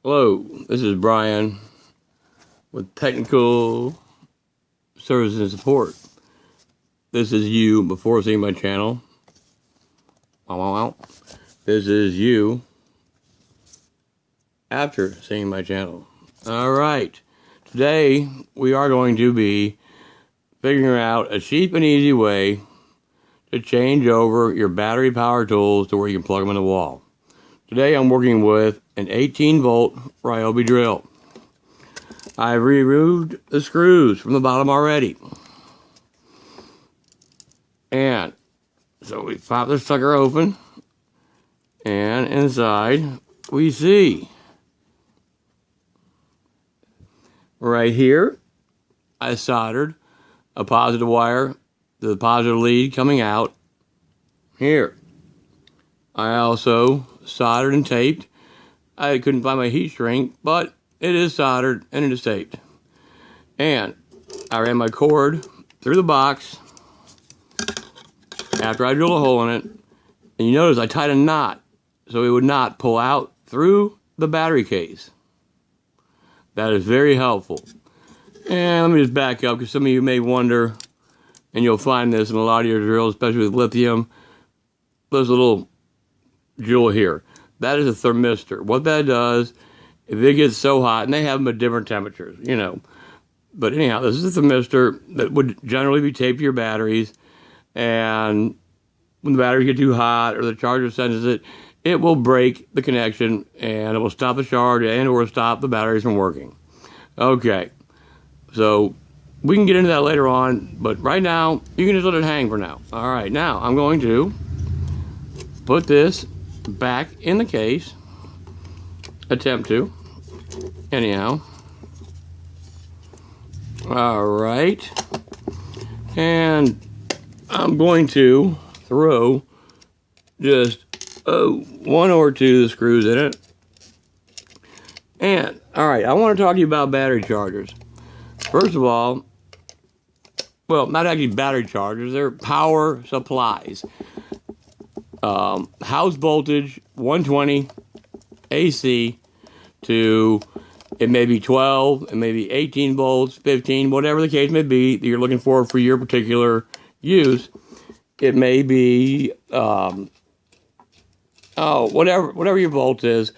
Hello, this is Brian with Technical Services and Support. This is you before seeing my channel. This is you after seeing my channel. Alright, today we are going to be figuring out a cheap and easy way to change over your battery power tools to where you can plug them in the wall. Today I'm working with an 18-volt Ryobi drill. I've removed the screws from the bottom already. And so we pop this sucker open, and inside we see right here I soldered a positive wire to the positive lead coming out here. I also soldered and taped. I couldn't find my heat shrink, but it is soldered and it is taped. And I ran my cord through the box after I drilled a hole in it. And you notice I tied a knot so it would not pull out through the battery case. That is very helpful. And let me just back up because some of you may wonder, and you'll find this in a lot of your drills, especially with lithium, there's a little jewel here. That is a thermistor. What that does, if it gets so hot, and they have them at different temperatures, you know. But anyhow, this is a thermistor that would generally be taped to your batteries. And when the batteries get too hot or the charger senses it, it will break the connection and it will stop the charge and or stop the batteries from working. Okay, so we can get into that later on, but right now, you can just let it hang for now. All right, now I'm going to put this back in the case, attempt to, anyhow. All right, and I'm going to throw just one or two screws in it. And all right, I want to talk to you about battery chargers. First of all, well, not actually battery chargers, they're power supplies. House voltage 120 AC to, it may be 12, it may be 18 volts, 15, whatever the case may be that you're looking for your particular use. It may be whatever your volt is.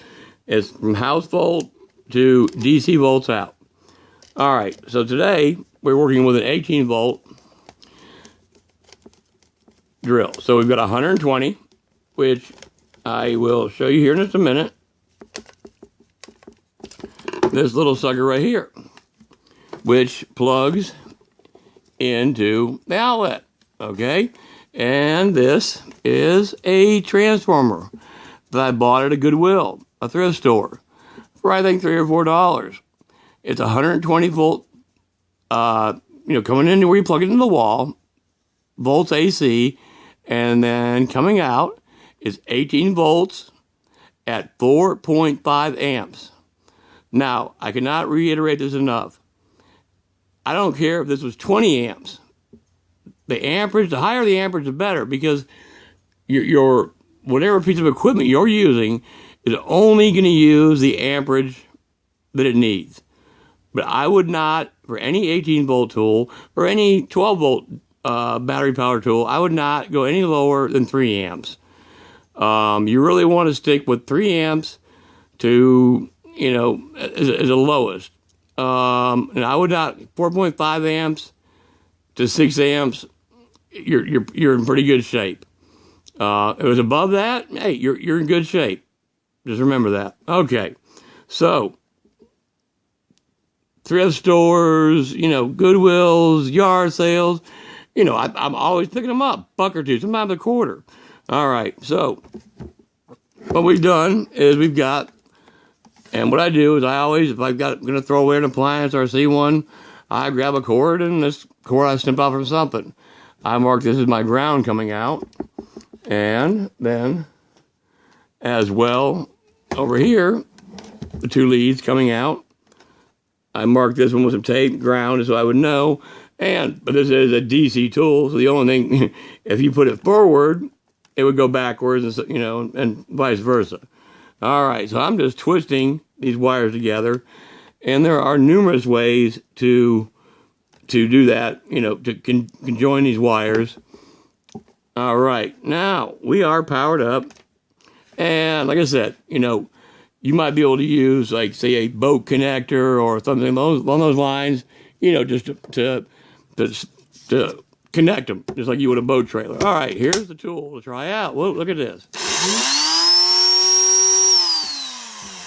It's from house volt to DC volts out. All right, so today we're working with an 18 volt drill. So we've got 120, which I will show you here in just a minute. This little sucker right here, which plugs into the outlet, okay? And this is a transformer that I bought at a Goodwill, a thrift store, for I think $3 or $4. It's 120 volt, coming into where you plug it into the wall, volts AC, and then coming out is 18 volts at 4.5 amps. Now, I cannot reiterate this enough. I don't care if this was 20 amps. The amperage, the higher the amperage, the better, because your whatever piece of equipment you're using is only going to use the amperage that it needs. But I would not, for any 18 volt tool or any 12 volt battery power tool, I would not go any lower than 3 amps. You really want to stick with 3 amps to, as the lowest. And I would not, 4.5 amps to 6 amps, you're in pretty good shape. If it was above that, hey, you're in good shape. Just remember that. Okay, so thrift stores, Goodwills, yard sales, I'm always picking them up, $1 or $2, sometimes a quarter. All right, so what we've done is we've got, and what I do is I always, if I'm going to throw away an appliance or I see one, I grab a cord, and this cord I snip out from something. I mark this as my ground coming out, and then as well over here, the 2 leads coming out. I marked this one with some tape, ground, so I would know. But this is a DC tool, so the only thing, if you put it forward, it would go backwards, and vice versa. All right, so I'm just twisting these wires together, and there are numerous ways to do that, you know, to conjoin these wires. All right, now we are powered up, and like I said, you know, you might be able to use, like, say, a boat connector or something along those lines, you know, just to connect them, just like you would a boat trailer. All right, here's the tool to try out. Whoa, look at this.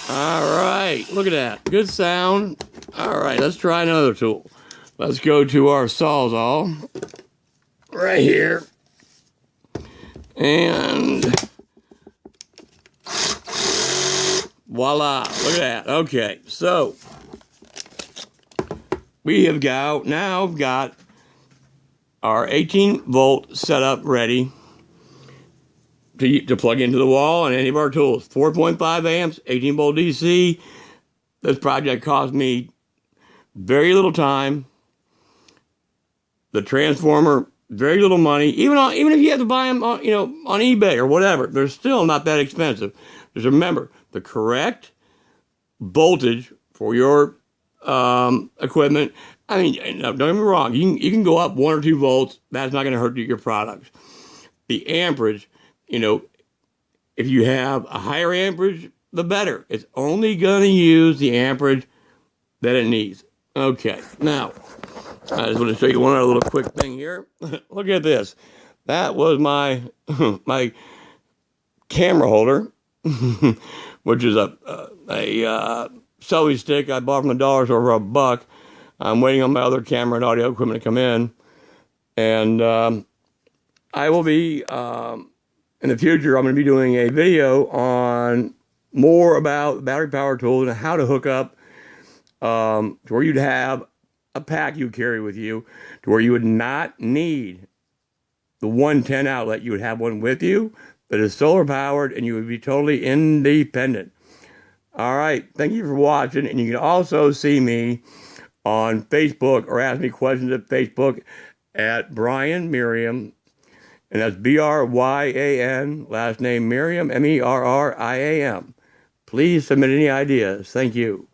All right, look at that. Good sound. All right, let's try another tool. Let's go to our Sawzall right here. And voila, look at that. Okay, so we have now got our 18-volt setup ready to plug into the wall on any of our tools. 4.5 amps, 18-volt DC. This project cost me very little time. The transformer, very little money. Even if you have to buy them on, you know, on eBay or whatever, they're still not that expensive. Just remember, the correct voltage for your equipment. I mean, don't get me wrong. You can go up 1 or 2 volts. That's not going to hurt your products. The amperage, you know, if you have a higher amperage, the better. It's only going to use the amperage that it needs. Okay, now, I just want to show you one other little quick thing here. Look at this. That was my my camera holder, which is a selfie stick I bought from the dollar store for $1. I'm waiting on my other camera and audio equipment to come in. And I will be, in the future, I'm going to be doing a video on more about battery power tools and how to hook up to where you'd have a pack you carry with you, to where you would not need the 110 outlet. You would have one with you that is solar powered, and you would be totally independent. All right, thank you for watching, and you can also see me on Facebook or ask me questions at Facebook at Brian Merriam, and that's Bryan, last name Merriam, Merriam. Please submit any ideas. Thank you.